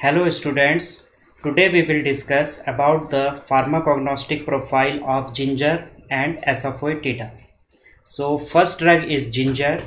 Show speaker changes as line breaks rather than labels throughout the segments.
Hello students, today we will discuss about the pharmacognostic profile of ginger and asafoetida. So first drug is ginger,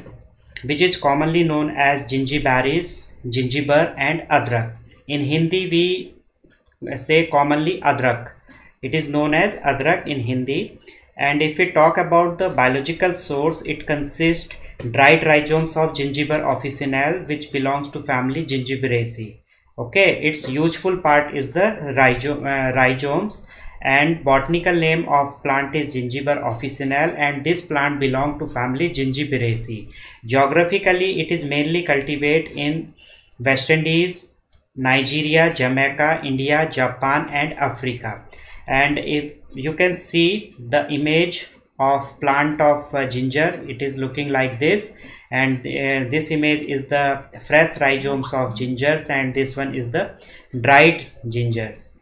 which is commonly known as gingibaris, gingiber and adrak. In Hindi we say commonly adrak. It is known as adrak in Hindi. And if we talk about the biological source, it consists dried rhizomes of Gingiber officinale, which belongs to family Gingiberaceae. Okay, its useful part is the rhizomes, and botanical name of plant is Gingiber officinale, and this plant belong to family Gingiberaceae. Geographically, it is mainly cultivated in West Indies, Nigeria, Jamaica, India, Japan and Africa. And if you can see the image of plant of ginger, it is looking like this, and this image is the fresh rhizomes of gingers, and this one is the dried gingers.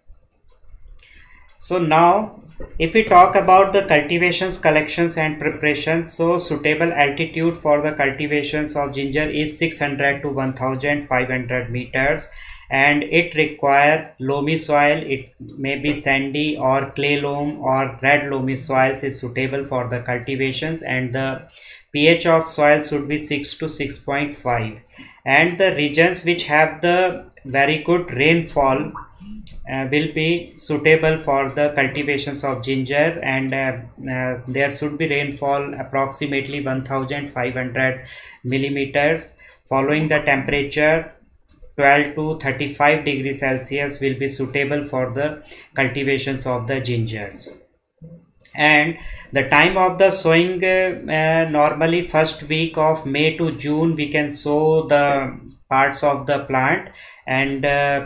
So now if we talk about the cultivations, collections and preparations, so suitable altitude for the cultivations of ginger is 600 to 1500 meters, and it require loamy soil. It may be sandy or clay loam or red loamy soils is suitable for the cultivations, and the pH of soil should be 6 to 6.5, and the regions which have the very good rainfall will be suitable for the cultivations of ginger, and there should be rainfall approximately 1500 millimeters. Following the temperature 12 to 35 degrees Celsius will be suitable for the cultivations of the gingers. And the time of the sowing, normally first week of May to June we can sow the parts of the plant, and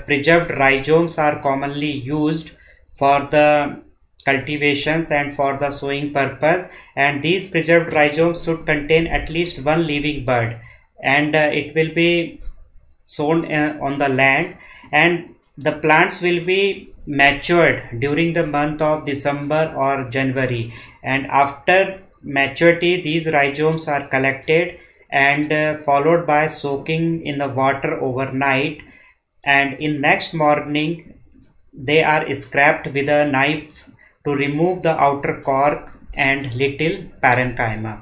preserved rhizomes are commonly used for the cultivations and for the sowing purpose, and these preserved rhizomes should contain at least one living bud, and it will be sown on the land, and the plants will be matured during the month of December or January, and after maturity these rhizomes are collected and followed by soaking in the water overnight, and in next morning they are scraped with a knife to remove the outer cork and little parenchyma.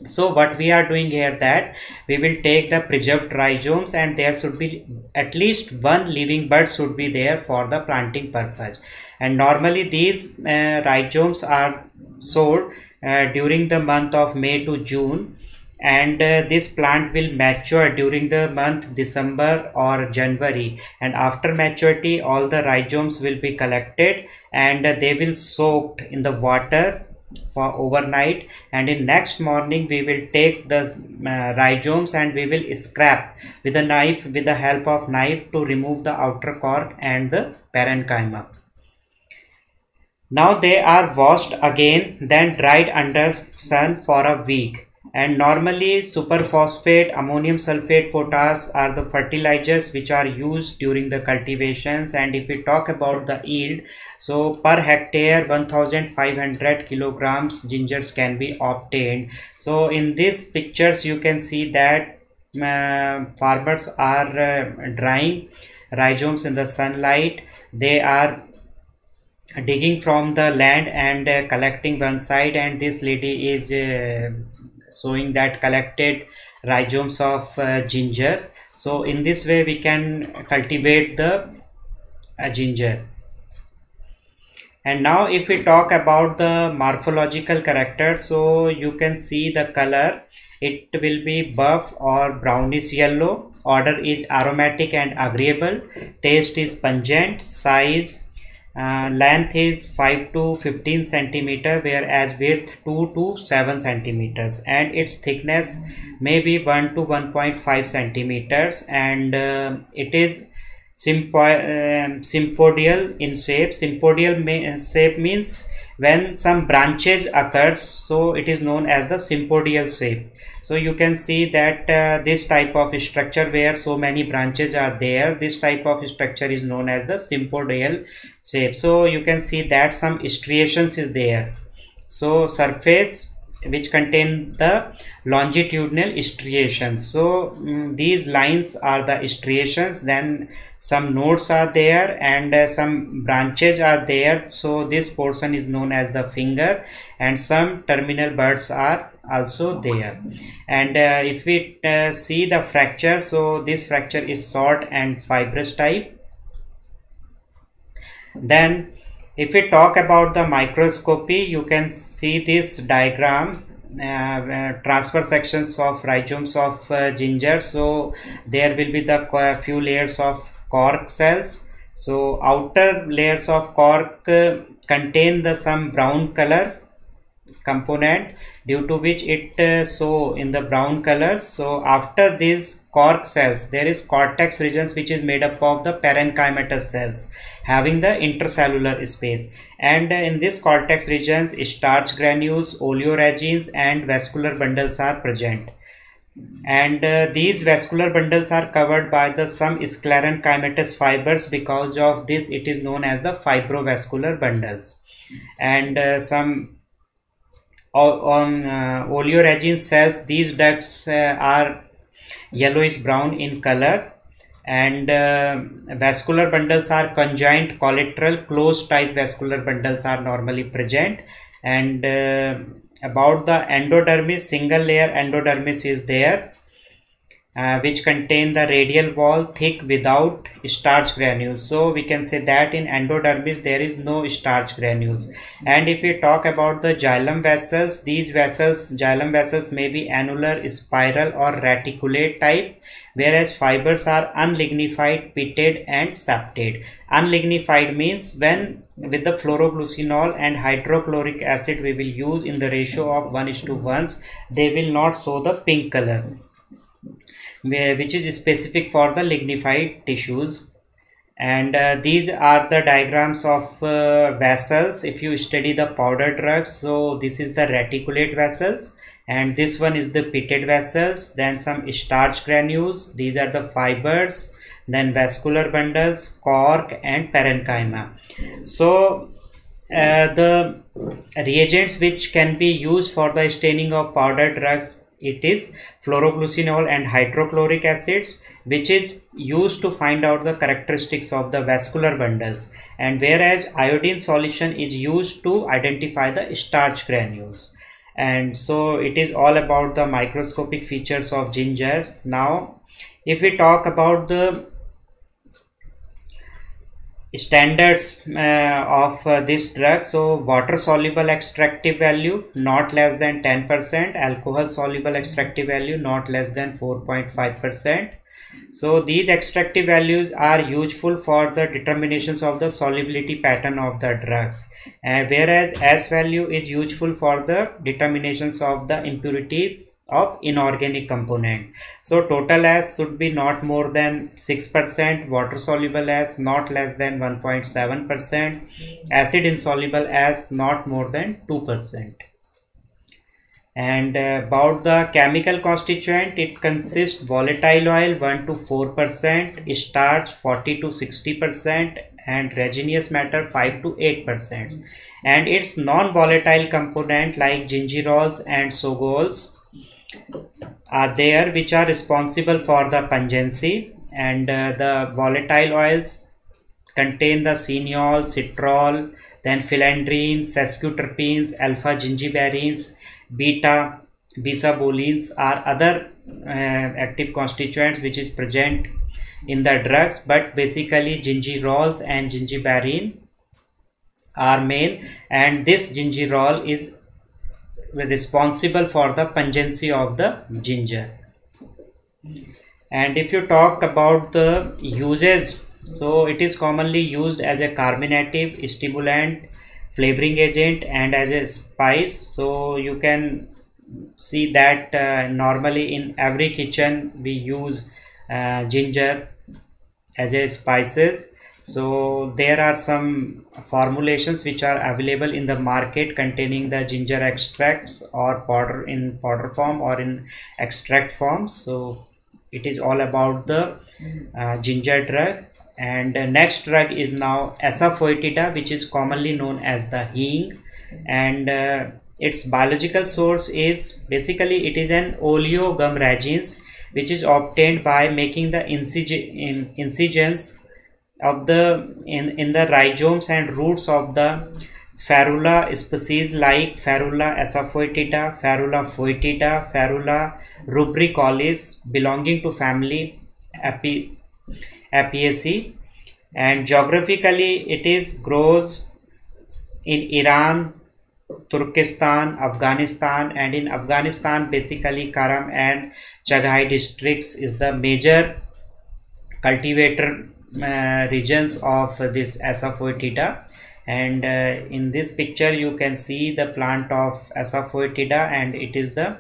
So what we are doing here, that we will take the preserved rhizomes, and there should be at least one living bud should be there for the planting purpose, and normally these rhizomes are sowed during the month of May to June, and this plant will mature during the month December or January, and after maturity all the rhizomes will be collected and they will soaked in the water for overnight, and in next morning we will take the rhizomes and we will scrap with a knife, with the help of knife, to remove the outer cork and the parenchyma. Now they are washed again, then dried under sun for a week, and normally superphosphate, ammonium sulfate, potash are the fertilizers which are used during the cultivations. And if we talk about the yield, so per hectare 1500 kilograms gingers can be obtained. So in these pictures you can see that farmers are drying rhizomes in the sunlight. They are digging from the land and collecting one side, and this lady is showing that collected rhizomes of ginger. So in this way we can cultivate the ginger. And now if we talk about the morphological character, so you can see the color, it will be buff or brownish yellow. Odor is aromatic and agreeable. Taste is pungent. Size, length is 5 to 15 centimeter, whereas width 2 to 7 centimeters, and its thickness may be 1 to 1.5 centimeters, and it is sympodial in shape. Sympodial shape means when some branches occurs, so it is known as the sympodial shape. So you can see that this type of structure where so many branches are there, this type of structure is known as the sympodial shape. So you can see that some striations is there. So surface which contain the longitudinal striations. So these lines are the striations, then some nodes are there, and some branches are there, so this portion is known as the finger, and some terminal buds are also there. And if we see the fracture, so this fracture is short and fibrous type. Then if we talk about the microscopy, you can see this diagram, transfer sections of rhizomes of ginger. So there will be the few layers of cork cells. So outer layers of cork contain the some brown color component, due to which it show in the brown color. So after these cork cells, there is cortex regions, which is made up of the parenchymatous cells having the intercellular space, and in this cortex regions starch granules, oleoresins and vascular bundles are present. And these vascular bundles are covered by the some sclerenchymatous fibers. Because of this, it is known as the fibrovascular bundles. And some on oleoresin cells, these ducts are yellowish brown in color, and vascular bundles are conjoint collateral closed type vascular bundles are normally present. And about the endodermis, single layer endodermis is there, which contain the radial wall thick without starch granules. So we can say that in endodermis there is no starch granules. And if we talk about the xylem vessels, these vessels, xylem vessels may be annular, spiral or reticulate type, whereas fibers are unlignified, pitted and septate. Unlignified means when with the fluoroglucinol and hydrochloric acid we will use in the ratio of 1:1, they will not show the pink color, which is specific for the lignified tissues. And these are the diagrams of vessels. If you study the powder drugs, so this is the reticulate vessels, and this one is the pitted vessels, then some starch granules, these are the fibers, then vascular bundles, cork and parenchyma. So the reagents which can be used for the staining of powder drugs, it is fluoroglucinol and hydrochloric acids, which is used to find out the characteristics of the vascular bundles, and whereas iodine solution is used to identify the starch granules. And so it is all about the microscopic features of gingers. Now if we talk about the standards of this drug, so water soluble extractive value not less than 10%, alcohol soluble extractive value not less than 4.5%. so these extractive values are useful for the determinations of the solubility pattern of the drugs, whereas S value is useful for the determinations of the impurities of inorganic component. So total S should be not more than 6%, water soluble S not less than 1.7%, acid insoluble S not more than 2%. And about the chemical constituent, it consists volatile oil 1 to 4%, starch 40 to 60%, and resinous matter 5 to 8%. And its non-volatile component like gingerols and sogols are there, which are responsible for the pungency. And the volatile oils contain the cineol, citrol, then philandrine, sesquiterpenes, alpha gingiberines, beta bisabolines are other active constituents which is present in the drugs, but basically gingerols and gingiberine are main, and this gingerol is responsible for the pungency of the ginger. And if you talk about the uses, so it is commonly used as a carminative, stimulant, flavoring agent and as a spice. So you can see that normally in every kitchen we use ginger as a spices. So there are some formulations which are available in the market containing the ginger extracts or powder in powder form or in extract form. So it is all about the ginger drug. And next drug is now Asafoetida, which is commonly known as the hing. And its biological source is basically it is an oleogum reagins which is obtained by making the incisions of the in the rhizomes and roots of the Ferula species like Ferula asafoetida, Ferula foetida, Ferula rubricolis belonging to family Apiaceae, and geographically it is grows in Iran, Turkestan, Afghanistan, and in Afghanistan basically Karam and Chagai districts is the major cultivator regions of this Asafoetida. And in this picture you can see the plant of Asafoetida, and it is the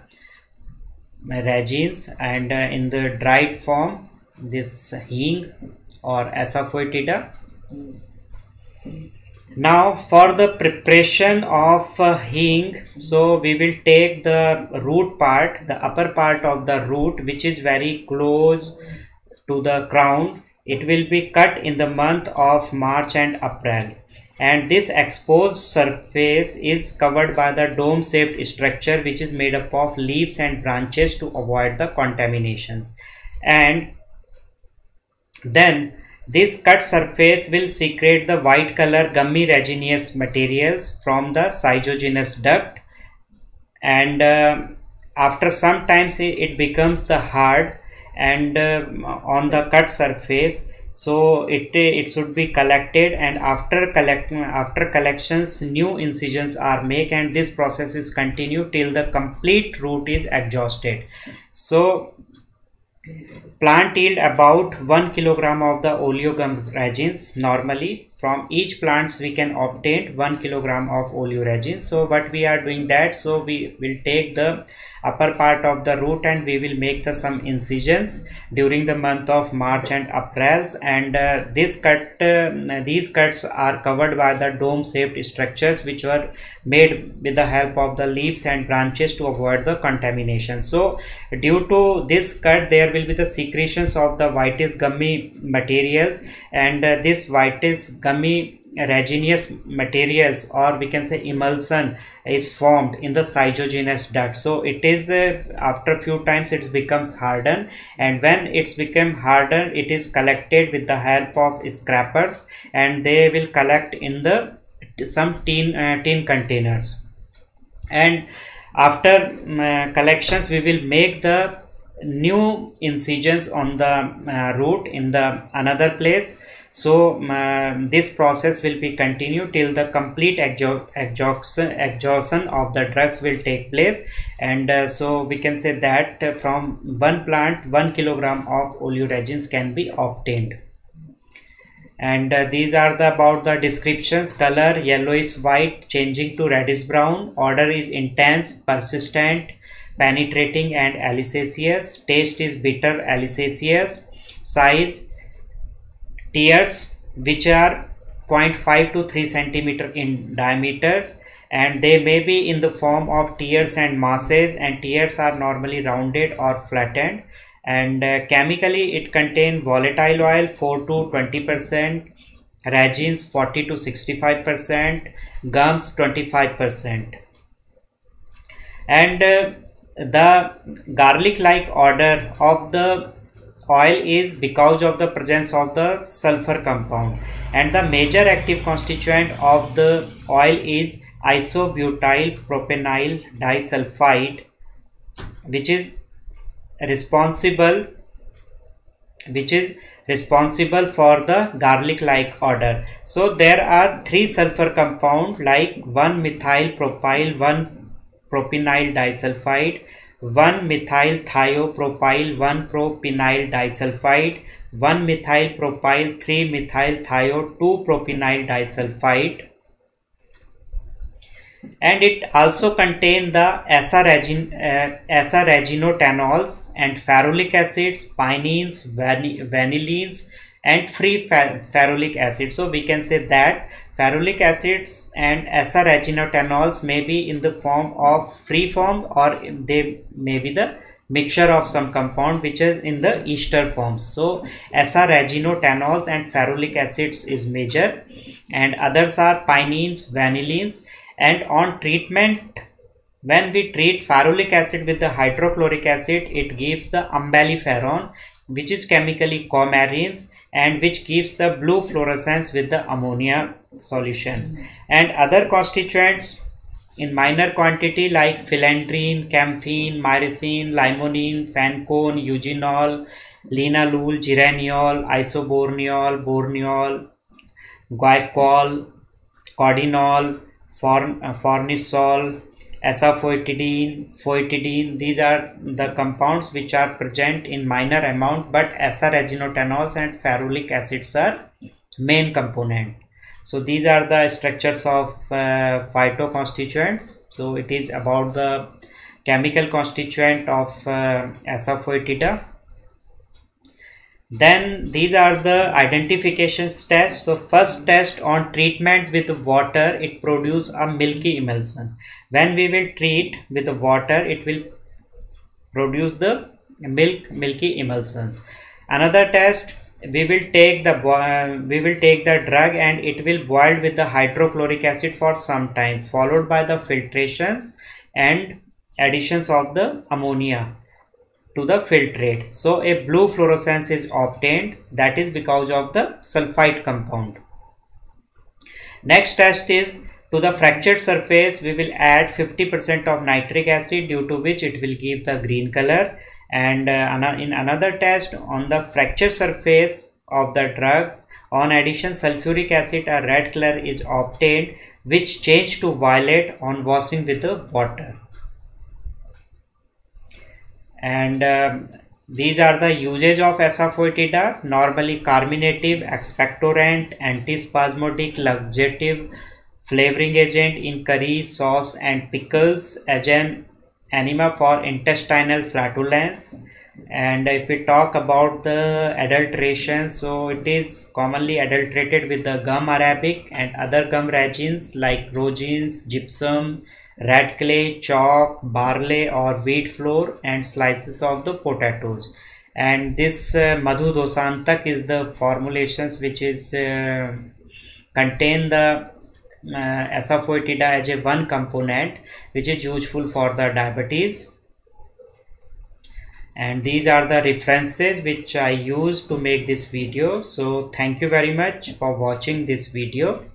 reagins, and in the dried form this hing or Asafoetida. Now for the preparation of hing, so we will take the root part, the upper part of the root which is very close to the crown. It will be cut in the month of March and April, and this exposed surface is covered by the dome shaped structure which is made up of leaves and branches to avoid the contaminations. And then this cut surface will secrete the white color gummy resinous materials from the xygogenous duct, and after some time it becomes the hard and on the cut surface, so it should be collected, and after collections new incisions are made, and this process is continued till the complete root is exhausted. So plant yield about 1 kilogram of the oleogum reagins. Normally from each plants we can obtain 1 kilogram of oleoreagins. So what we are doing that, so we will take the upper part of the root and we will make the some incisions during the month of March and April, and these cuts are covered by the dome shaped structures which were made with the help of the leaves and branches to avoid the contamination. So due to this cut there will be the secretions of the whitish gummy materials, and this whitish gummy resinous materials, or we can say emulsion, is formed in the xygogenous duct. So it is after few times it becomes hardened, and when it's become hardened it is collected with the help of scrapers, and they will collect in the some tin containers, and after collections we will make the new incisions on the root in the another place. So this process will be continued till the complete exhaustion of the drugs will take place, and so we can say that from one plant 1 kilogram of oleoreagins can be obtained. And these are the about the descriptions. Color yellowish white changing to reddish brown. Odor is intense, persistent, penetrating and allisaceous. Taste is bitter, allisaceous. Size tears which are 0.5 to 3 centimeter in diameters, and they may be in the form of tears and masses, and tears are normally rounded or flattened, and chemically it contains volatile oil 4 to 20%, resins 40 to 65%, gums 25%, and the garlic like odor of the oil is because of the presence of the sulfur compound, and the major active constituent of the oil is isobutyl propenyl disulfide, which is responsible for the garlic like odor. So there are 3 sulfur compounds like 1-methyl propyl 1-propenyl disulfide, 1-methyl thiopropyl 1-propenyl disulfide, 1-methyl propyl 3-methyl thio 2-propenyl disulfide, and it also contains the asareginotanols and ferulic acids, pinene, vanillines, and free ferulic acid. So we can say that ferulic acids and asareginotanols may be in the form of free form, or they may be the mixture of some compound which is in the ester forms. So asareginotanols and ferulic acids is major, and others are pinenes, vanillines, and on treatment when we treat ferulic acid with the hydrochloric acid, it gives the umbelliferone, which is chemically coumarins, and which gives the blue fluorescence with the ammonia solution. And other constituents in minor quantity like philandrine, camphene, myrcene, limonene, fancone, eugenol, linalool, geraniol, isoborneol, borneol, guaiacol, cordinol, fornisol, asafoetidine, foetidine. These are the compounds which are present in minor amount, but asareginotanols and ferulic acids are main component. So these are the structures of phytoconstituents. So it is about the chemical constituent of Asafoetida. Then these are the identification tests. So first test on treatment with water, it produces a milky emulsion. When we will treat with the water, it will produce the milky emulsions. Another test, we will take the drug and it will boil with the hydrochloric acid for some time, followed by the filtrations and additions of the ammonia to the filtrate. So a blue fluorescence is obtained, that is because of the sulfite compound. Next test is to the fractured surface we will add 50% of nitric acid, due to which it will give the green color. And in another test on the fractured surface of the drug, on addition sulfuric acid, a red color is obtained which change to violet on washing with the water. And these are the usage of Asafoetida. Normally carminative, expectorant, antispasmodic, laxative, flavoring agent in curry, sauce and pickles, as an enema for intestinal flatulence. And if we talk about the adulteration, so it is commonly adulterated with the gum arabic and other gum reagents like rosin, gypsum, red clay, chalk, barley or wheat flour, and slices of the potatoes. And this Madhu Dosantak is the formulations which is contain the Asafoetida as a one component, which is useful for the diabetes. And these are the references which I used to make this video. So thank you very much for watching this video.